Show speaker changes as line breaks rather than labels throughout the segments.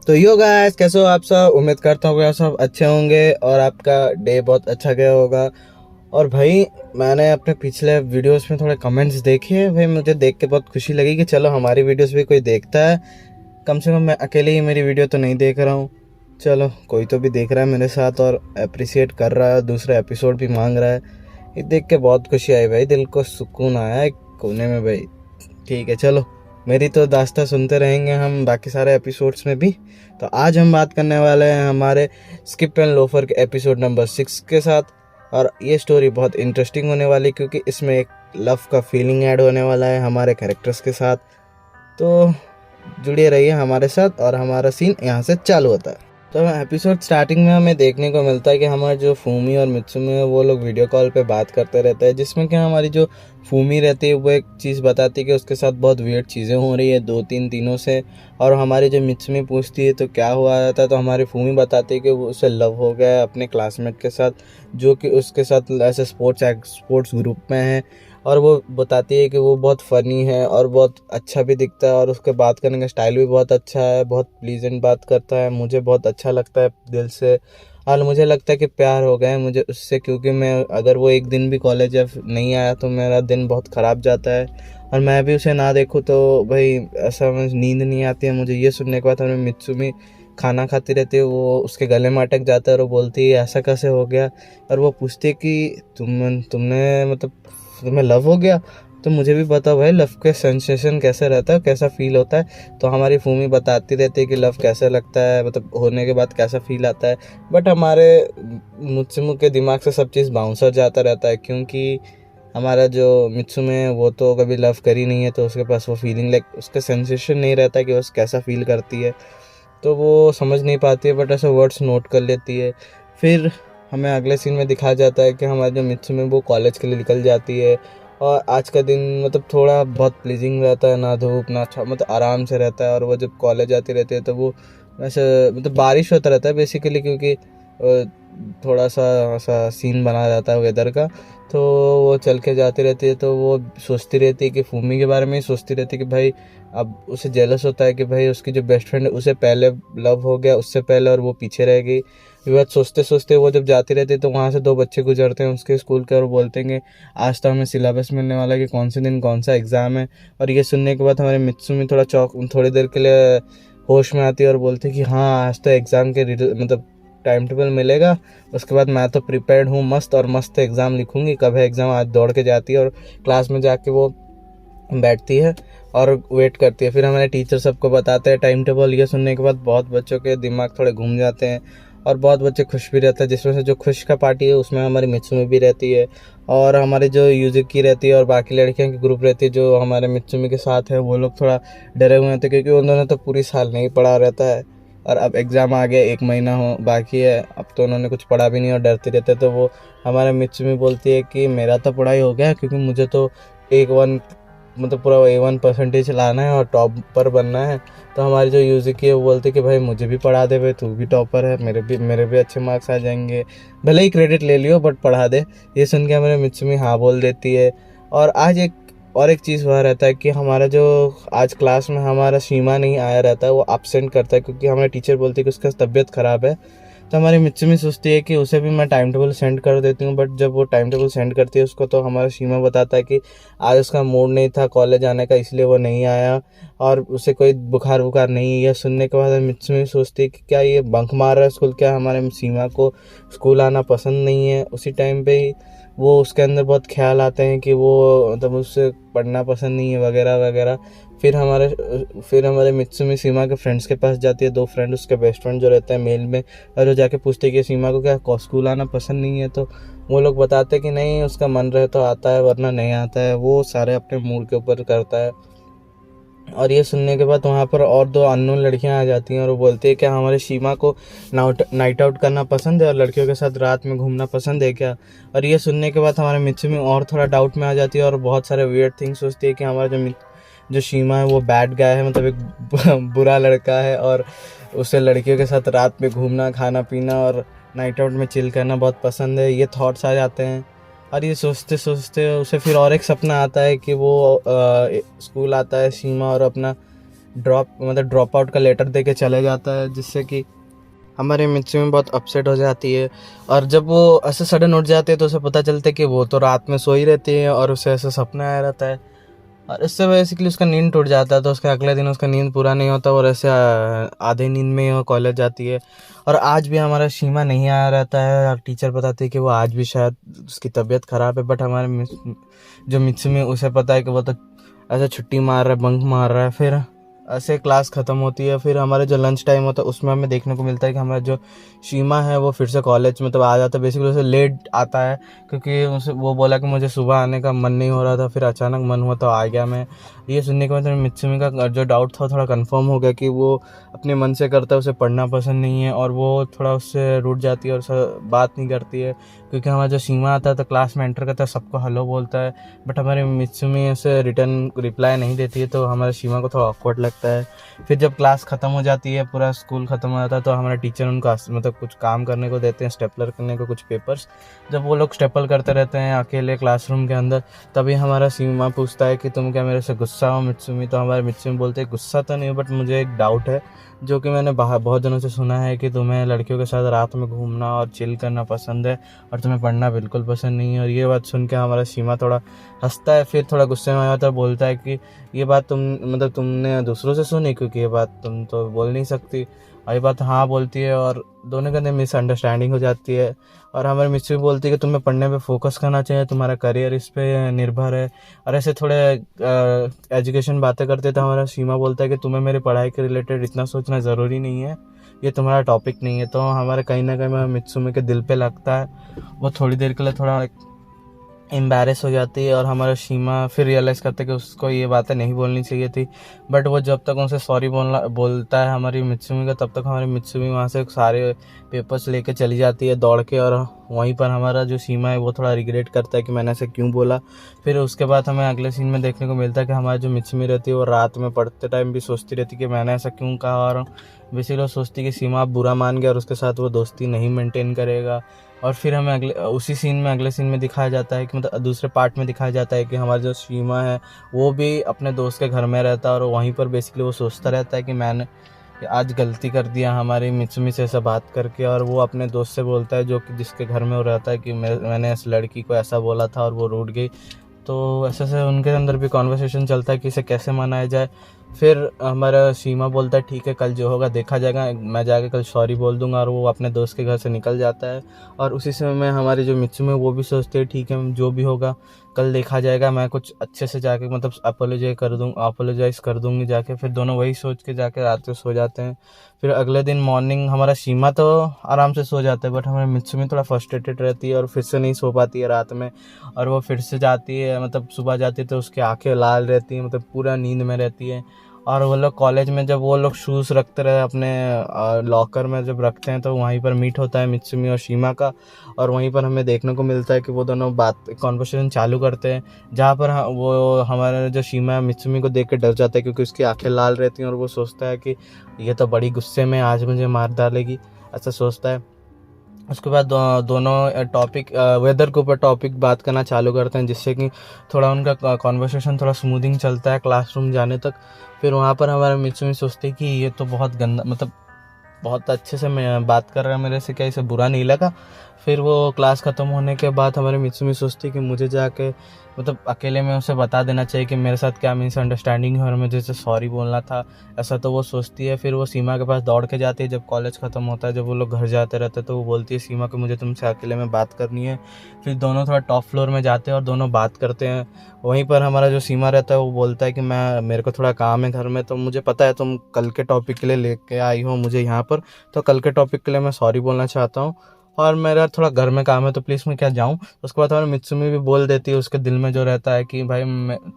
तो yo guys, कैसे हो आप सब। उम्मीद करता हूँ कि आप सब अच्छे होंगे और आपका डे बहुत अच्छा गया होगा। और भाई, मैंने अपने पिछले वीडियोस में थोड़े कमेंट्स देखे। भाई मुझे देख के बहुत खुशी लगी कि चलो हमारी वीडियोस भी कोई देखता है। कम से कम मैं अकेले ही मेरी वीडियो तो नहीं देख रहा हूँ। चलो कोई तो भी देख रहा है मेरे साथ और अप्रिसिएट कर रहा है, दूसरा एपिसोड भी मांग रहा है। ये देख के बहुत खुशी आई भाई, दिल को सुकून आया एक कोने में भाई। ठीक है, चलो मेरी तो दास्तां सुनते रहेंगे हम बाकी सारे एपिसोड्स में भी। तो आज हम बात करने वाले हैं हमारे स्किप एंड लोफर के एपिसोड नंबर 6 के साथ। और ये स्टोरी बहुत इंटरेस्टिंग होने वाली क्योंकि इसमें एक लव का फीलिंग ऐड होने वाला है हमारे कैरेक्टर्स के साथ। तो जुड़े रहिए हमारे साथ और हमारा सीन यहाँ से चालू होता है। तो एपिसोड स्टार्टिंग में हमें देखने को मिलता है कि हमारे जो फूमी और मित्सुमी है वो लोग वीडियो कॉल पे बात करते रहते हैं, जिसमें कि हमारी जो फूमी रहती है वो एक चीज़ बताती है कि उसके साथ बहुत वियर्ड चीज़ें हो रही है 2-3 दिनों से। और हमारी जो मित्सुमी पूछती है तो क्या हुआ था, तो हमारी फूमी बताती है कि वो उसे लव हो गया है अपने क्लासमेट के साथ, जो कि उसके साथ ऐसे स्पोर्ट्स ग्रुप में है। और वो बताती है कि वो बहुत फ़नी है और बहुत अच्छा भी दिखता है और उसके बात करने का स्टाइल भी बहुत अच्छा है, बहुत प्लीजेंट बात करता है, मुझे बहुत अच्छा लगता है दिल से। और मुझे लगता है कि प्यार हो गया है मुझे उससे, क्योंकि मैं अगर वो एक दिन भी कॉलेज या नहीं आया तो मेरा दिन बहुत ख़राब जाता है। और मैं भी उसे ना देखूँ तो भाई ऐसा मुझे नींद नहीं आती है। मुझे ये सुनने के बाद हमें मित्सुमी खाना खाती रहती है, वो उसके गले में अटक जाता है और वो बोलती है ऐसा कैसे हो गया। और वो पूछती है कि तुमने मतलब तुम्हें लव हो गया। तो मुझे भी बताओ भाई, लव के सेंसेशन कैसे रहता है, कैसा फील होता है। तो हमारी फूमी बताती रहती है कि लव कैसे लगता है, मतलब होने के बाद कैसा फील आता है। बट हमारे मुत्सुमु के दिमाग से सब चीज़ बाउंसर जाता रहता है, क्योंकि हमारा जो मित्सुमे है वो तो कभी लव करी नहीं है, तो उसके पास वो फीलिंग लाइक उसका सेंसेशन नहीं रहता है कि वो कैसा फील करती है। तो वो समझ नहीं पाती है, बट ऐसे वर्ड्स नोट कर लेती है। फिर हमें अगले सीन में दिखाया जाता है कि हमारे जो मित्सुमी वो कॉलेज के लिए निकल जाती है। और आज का दिन मतलब थोड़ा बहुत प्लीजिंग रहता है, ना धूप ना अच्छा, मतलब आराम से रहता है। और वो जब कॉलेज आती रहती है तो वो ऐसे मतलब बारिश होता रहता है बेसिकली, क्योंकि थोड़ा सा ऐसा सीन बना जाता है वेदर का। तो वो चल के जाती रहती है, तो वो सोचती रहती है कि फूमी के बारे में ही सोचती रहती है कि भाई अब उसे जेलस होता है कि भाई उसकी जो बेस्ट फ्रेंड है उसे पहले लव हो गया उससे पहले और वो पीछे रह गई। ये बात सोचते सोचते वो जब जाती रहती है तो वहाँ से 2 बच्चे गुजरते हैं उसके स्कूल के और बोलते हैं कि आज तो हमें सिलेबस मिलने वाला है कि कौन से दिन कौन सा एग्ज़ाम है। और ये सुनने के बाद हमारे मित्सुमी थोड़ी देर के लिए होश में आती है और बोलते हैं कि हाँ आज तो एग्ज़ाम के मतलब टाइम टेबल मिलेगा, उसके बाद मैं तो प्रिपेयर्ड हूँ मस्त, और मस्त एग्ज़ाम लिखूंगी। कब है एग्ज़ाम, आज दौड़ के जाती है और क्लास में जाके वो बैठती है और वेट करती है। फिर हमारे टीचर सबको बताते हैं टाइम टेबल। ये सुनने के बाद बहुत बच्चों के दिमाग थोड़े घूम जाते हैं और बहुत बच्चे खुश भी रहते हैं, जिसमें से जो खुश का पार्टी है उसमें हमारी मित्सुमी भी रहती है और हमारी जो यूजिक की रहती है और बाकी लड़कियों की ग्रुप रहती है जो हमारे मित्सुमी के साथ है, वो लोग थोड़ा डरे हुए थे क्योंकि उन्होंने तो पूरी साल नहीं पढ़ा रहता है। और अब एग्ज़ाम आ गया, 1 महीना हो बाकी है, अब तो उन्होंने कुछ पढ़ा भी नहीं और डरते रहते। तो वो हमारे मित्सुमी बोलती है कि मेरा तो पढ़ाई हो गया, क्योंकि मुझे तो एक वन मतलब पूरा A1 परसेंटेज लाना है और टॉप पर बनना है। तो हमारी जो यूजी की है वो बोलती है कि भाई मुझे भी पढ़ा दे, भाई तू भी टॉपर है, मेरे भी अच्छे मार्क्स आ जाएंगे, भले ही क्रेडिट ले लियो बट पढ़ा दे। ये सुन के हमारे मित्सुमी हाँ बोल देती है। और आज एक चीज़ हुआ रहता है कि हमारा जो आज क्लास में हमारा सीमा नहीं आया रहता है, वो एब्सेंट करता है क्योंकि हमारे टीचर बोलते हैं कि उसका तबीयत ख़राब है। तो हमारी मित्सुमी सोचती है कि उसे भी मैं टाइम टेबल सेंड कर देती हूँ, बट जब वो टाइम टेबल सेंड करती है उसको, तो हमारा सीमा बताता है कि आज उसका मूड नहीं था कॉलेज आने का, इसलिए वो नहीं आया और उसे कोई बुखार वुखार नहीं है। यह सुनने के बाद मित्सुमी सोचती है कि क्या ये बंक मार रहा है स्कूल, क्या हमारे सीमा को स्कूल आना पसंद नहीं है। उसी टाइम पे ही वो उसके अंदर बहुत ख्याल आते हैं कि वो मतलब उससे पढ़ना पसंद नहीं है वगैरह वगैरह। फिर हमारे मित्सुमी सीमा के फ्रेंड्स के पास जाती है, 2 फ्रेंड उसके बेस्ट फ्रेंड जो रहते हैं मेल में, और वो जाके पूछते हैं कि सीमा को क्या स्कूल आना पसंद नहीं है। तो वो लोग बताते हैं कि नहीं, उसका मन रहे तो आता है वरना नहीं आता है, वो सारे अपने मूड के ऊपर करता है। और ये सुनने के बाद वहाँ पर और 2 अननोन लड़कियाँ आ जाती हैं और वो बोलती है क्या हमारे सीमा को नाइट आउट करना पसंद है और लड़कियों के साथ रात में घूमना पसंद है क्या। और ये सुनने के बाद हमारे मित्सुमी और थोड़ा डाउट में आ जाती है और बहुत सारे वियर्ड थिंग्स सोचती है कि हमारा जो सीमा है वो बैड गाय है, मतलब एक बुरा लड़का है और उसे लड़कियों के साथ रात में घूमना खाना पीना और नाइट आउट में चिल करना बहुत पसंद है। ये थॉट्स आ जाते हैं और ये सोचते सोचते उसे फिर और एक सपना आता है कि वो स्कूल आता है सीमा और अपना ड्रॉप आउट का लेटर दे के चले जाता है, जिससे कि हमारी मित्सुमी बहुत अपसेट हो जाती है। और जब वो ऐसे सडन उठ जाती है तो उसे पता चलता है कि वो तो रात में सोई रहती है और उसे ऐसा सपना आया रहता है, और इससे बेसिकली उसका नींद टूट जाता है। तो उसके अगले दिन उसका नींद पूरा नहीं होता और ऐसे आधे नींद में ही वो कॉलेज जाती है। और आज भी हमारा शीमा नहीं आया रहता है, और टीचर बताती है कि वो आज भी शायद उसकी तबीयत ख़राब है। बट हमारे जो मित्सुमी, उसे पता है कि वो तो ऐसे छुट्टी मार रहा है, बंक मार रहा है। फिर ऐसे क्लास ख़त्म होती है, फिर हमारे जो लंच टाइम होता है उसमें हमें देखने को मिलता है कि हमारा जो शीमा है वो फिर से कॉलेज मतलब आ जाता है। बेसिकली उसे लेट आता है, क्योंकि उसे वो बोला कि मुझे सुबह आने का मन नहीं हो रहा था, फिर अचानक मन हुआ तो आ गया मैं। ये सुनने के बाद मित्सुमी का जो डाउट था थोड़ा कंफर्म हो गया कि वो अपने मन से करता है, उसे पढ़ना पसंद नहीं है, और वो थोड़ा उससे रूठ जाती है और उससे बात नहीं करती है। क्योंकि हमारा जो शीमा आता है तो क्लास में एंटर करता है, सबको हेलो बोलता है, बट हमारी मित्सुमी उसे रिटर्न रिप्लाई नहीं देती है, तो हमारे शीमा को थोड़ा ऑकवर्ड लगता है। फिर जब क्लास ख़त्म हो जाती है, पूरा स्कूल ख़त्म हो जाता है, तो हमारे टीचर उनको मतलब कुछ काम करने को देते हैं, स्टेपलर करने को कुछ पेपर्स। जब वो लोग स्टेपल करते रहते हैं अकेले क्लासरूम के अंदर, तभी हमारा शीमा पूछता है कि तुम क्या मेरे से गुस्सा हो मित्सुमी? तो हमारे मित्सुमी बोलते हैं गुस्सा तो नहीं, बट मुझे एक डाउट है, जो कि मैंने बाहर बहुत जनों से सुना है कि तुम्हें लड़कियों के साथ रात में घूमना और चिल करना पसंद है, और तुम्हें पढ़ना बिल्कुल पसंद नहीं है। और ये बात सुन के हमारा शीमा थोड़ा हंसता है, फिर थोड़ा गुस्से में आ जाता है, बोलता है कि ये बात तुमने दूसरों से सुनी, क्योंकि ये बात तुम तो बोल नहीं सकती। और ये बात हाँ बोलती है, और दोनों के अंदर मिसअंडरस्टैंडिंग हो जाती है। और हमारी मिस्सी बोलती है कि तुम्हें पढ़ने पे फोकस करना चाहिए, तुम्हारा करियर इस पे निर्भर है। और ऐसे थोड़े एजुकेशन बातें करते तो हमारा शीमा बोलता है कि तुम्हें मेरी पढ़ाई के रिलेटेड इतना सोचना ज़रूरी नहीं है, ये तुम्हारा टॉपिक नहीं है। तो हमारे कहीं ना कहीं मित्सुमी के दिल पे लगता है। वो थोड़ी देर के लिए थोड़ा एम्बैरेस हो जाती है, और हमारा शीमा फिर रियलाइज़ करता है कि उसको ये बातें नहीं बोलनी चाहिए थी। बट वो जब तक उनसे सॉरी बोलता है हमारी मित्सुमी का, तब तक हमारी मित्सुमी वहाँ से सारे पेपर्स लेके चली जाती है दौड़ के। और वहीं पर हमारा जो शीमा है वो थोड़ा रिग्रेट करता है कि मैंने ऐसे क्यों बोला। फिर उसके बाद हमें अगले सीन में देखने को मिलता है कि हमारी जो मित्सुमी रहती है वो रात में पढ़ते टाइम भी सोचती रहती है कि मैंने ऐसा क्यों कहा, और बेसिकली वो सोचती है कि सीमा आप बुरा मान गया और उसके साथ वो दोस्ती नहीं मेंटेन करेगा। और फिर हमें अगले सीन में दिखाया जाता है कि मतलब दूसरे पार्ट में दिखाया जाता है कि हमारा जो शीमा है वो भी अपने दोस्त के घर में रहता है, और वहीं पर बेसिकली वो सोचता रहता है कि मैंने आज गलती कर दिया हमारी मित्सुमी से ऐसा बात करके। और वो अपने दोस्त से बोलता है, जो कि जिसके घर में वो रहता है, कि मैंने इस लड़की को ऐसा बोला था और वो रूठ गई। तो ऐसे से उनके अंदर भी कॉन्वर्सेशन चलता है कि इसे कैसे मनाया जाए। फिर हमारा शीमा बोलता है ठीक है, कल जो होगा देखा जाएगा, मैं जाके कल सॉरी बोल दूंगा, और वो अपने दोस्त के घर से निकल जाता है। और उसी समय में हमारी जो मित्सुमी वो भी सोचते हैं ठीक है, जो भी होगा कल देखा जाएगा, मैं कुछ अच्छे से जाके मतलब अपोलोजाइज कर दूंगी जाके। फिर दोनों वही सोच के जाके रात को सो जाते हैं। फिर अगले दिन मॉर्निंग हमारा शीमा तो आराम से सो जाता है, बट हमारी मित्सुमी थोड़ा फ्रस्ट्रेटेड रहती है और फिर से नहीं सो पाती है रात में। और वो फिर से जाती है, मतलब सुबह जाती है तो उसकी आंखें लाल रहती हैं, मतलब पूरा नींद में रहती है। और वो लोग कॉलेज में जब वो लोग शूज़ रखते रहे अपने लॉकर में जब रखते हैं, तो वहीं पर मीट होता है मित्सुमी और शीमा का। और वहीं पर हमें देखने को मिलता है कि वो दोनों कॉन्वर्सेशन चालू करते हैं, जहाँ पर वो हमारा जो शीमा है मित्सुमी को देख के डर जाता है, क्योंकि उसकी आंखें लाल रहती हैं, और वो सोचता है कि ये तो बड़ी गुस्से में आज मुझे मार डालेगी, ऐसा सोचता है। उसके बाद दोनों टॉपिक वेदर के ऊपर टॉपिक बात करना चालू करते हैं, जिससे कि थोड़ा उनका कॉन्वर्सेशन थोड़ा स्मूथिंग चलता है क्लासरूम जाने तक। फिर वहाँ पर हमारे मित्सुमी सोचते हैं कि ये तो बहुत गंदा, मतलब बहुत अच्छे से मैं बात कर रहा है मेरे से, क्या इसे बुरा नहीं लगा। फिर वो क्लास ख़त्म होने के बाद हमारी मित्सुमी सोचती है कि मुझे जाके मतलब अकेले में उसे बता देना चाहिए कि मेरे साथ क्या मिसअंडरस्टैंडिंग है और मुझे उसे सॉरी बोलना था, ऐसा तो वो सोचती है। फिर वो सीमा के पास दौड़ के जाती है जब कॉलेज ख़त्म होता है, जब वो लोग घर जाते रहते हैं, तो वो बोलती है सीमा को मुझे तुमसे अकेले में बात करनी है। फिर दोनों थोड़ा टॉप फ्लोर में जाते हैं और दोनों बात करते हैं। वहीं पर हमारा जो सीमा रहता है वो बोलता है कि मेरे को थोड़ा काम है घर में, तो मुझे पता है तुम कल के टॉपिक के लिए लेके आई हो मुझे यहाँ पर, तो कल के टॉपिक के लिए मैं सॉरी बोलना चाहता हूँ, और मेरा थोड़ा घर में काम है तो प्लीज़ मैं क्या जाऊँ। उसके बाद हमारी मित्सुमी भी बोल देती है उसके दिल में जो रहता है कि भाई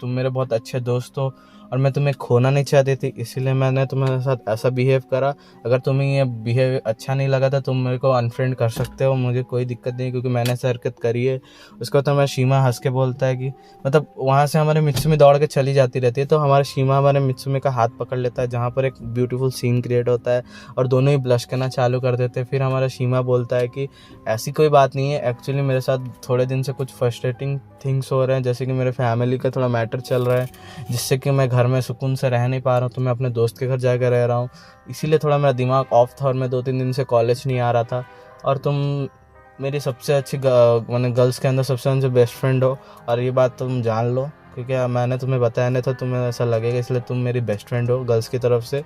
तुम मेरे बहुत अच्छे दोस्त हो और मैं तुम्हें खोना नहीं चाहती थी, इसीलिए मैंने तुम्हारे साथ ऐसा बिहेव करा। अगर तुम्हें ये बिहेव अच्छा नहीं लगा था तुम मेरे को अनफ्रेंड कर सकते हो, मुझे कोई दिक्कत नहीं, क्योंकि मैंने ऐसा हरकत करी है। उसके बाद हमारा शीमा हंस के बोलता है कि मतलब वहाँ से हमारे मित्सुमी दौड़ के चली जाती रहती है, तो हमारा शीमा हमारे मित्सुमी का हाथ पकड़ लेता है, जहाँ पर एक ब्यूटीफुल सीन क्रिएट होता है और दोनों ही ब्लश करना चालू कर देते हैं। फिर हमारा शीमा बोलता है कि ऐसी कोई बात नहीं है, एक्चुअली मेरे साथ थोड़े दिन से कुछ फ्रस्ट्रेटिंग थिंग्स हो रहे हैं, जैसे कि मेरे फैमिली का थोड़ा मैटर चल रहा है, जिससे कि मैं घर घर में सुकून से रह नहीं पा रहा हूँ, तो मैं अपने दोस्त के घर जाकर रह रहा हूँ। इसीलिए थोड़ा मेरा दिमाग ऑफ था और मैं 2-3 दिन से कॉलेज नहीं आ रहा था। और तुम मेरी सबसे अच्छी मैंने गर्ल्स के अंदर सबसे बेस्ट फ्रेंड हो, और ये बात तुम जान लो, क्योंकि मैंने तुम्हें बताया नहीं था, तुम्हें ऐसा लगेगा, इसलिए तुम मेरी बेस्ट फ्रेंड हो गर्ल्स की तरफ से।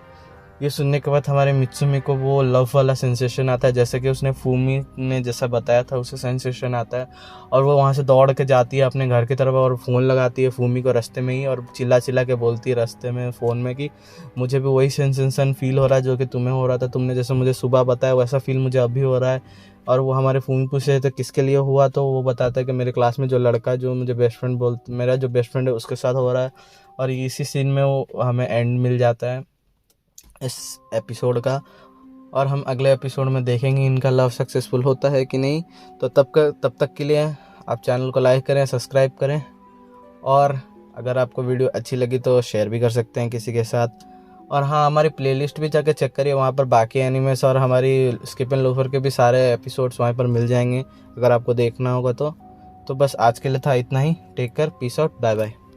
ये सुनने के बाद हमारे मित्सुमी को वो लव वाला सेंसेशन आता है, जैसे कि उसने फूमी ने जैसा बताया था उसे सेंसेशन आता है। और वो वहाँ से दौड़ के जाती है अपने घर की तरफ और फ़ोन लगाती है फूमी को रास्ते में ही, और चिल्ला चिल्ला के बोलती है रास्ते में फ़ोन में कि मुझे भी वही सेंसेशन फ़ील हो रहा है जो कि तुम्हें हो रहा था, तुमने जैसे मुझे सुबह बताया वैसा फ़ील मुझे अभी हो रहा है। और वो हमारे फूमी पूछे तो किसके लिए हुआ, तो वो बताता है कि मेरे क्लास में जो लड़का जो मुझे बेस्ट फ्रेंड मेरा जो बेस्ट फ्रेंड है उसके साथ हो रहा है। और इसी सीन में वो हमें एंड मिल जाता है इस एपिसोड का। और हम अगले एपिसोड में देखेंगे इनका लव सक्सेसफुल होता है कि नहीं। तो तब तक के लिए आप चैनल को लाइक करें, सब्सक्राइब करें, और अगर आपको वीडियो अच्छी लगी तो शेयर भी कर सकते हैं किसी के साथ। और हाँ, हमारी प्लेलिस्ट भी जाके चेक करिए, वहाँ पर बाकी एनिमेस और हमारी स्किप एंड लोफर के भी सारे एपिसोड्स वहाँ पर मिल जाएंगे अगर आपको देखना होगा तो बस आज के लिए था इतना ही। Take care, peace out, bye bye.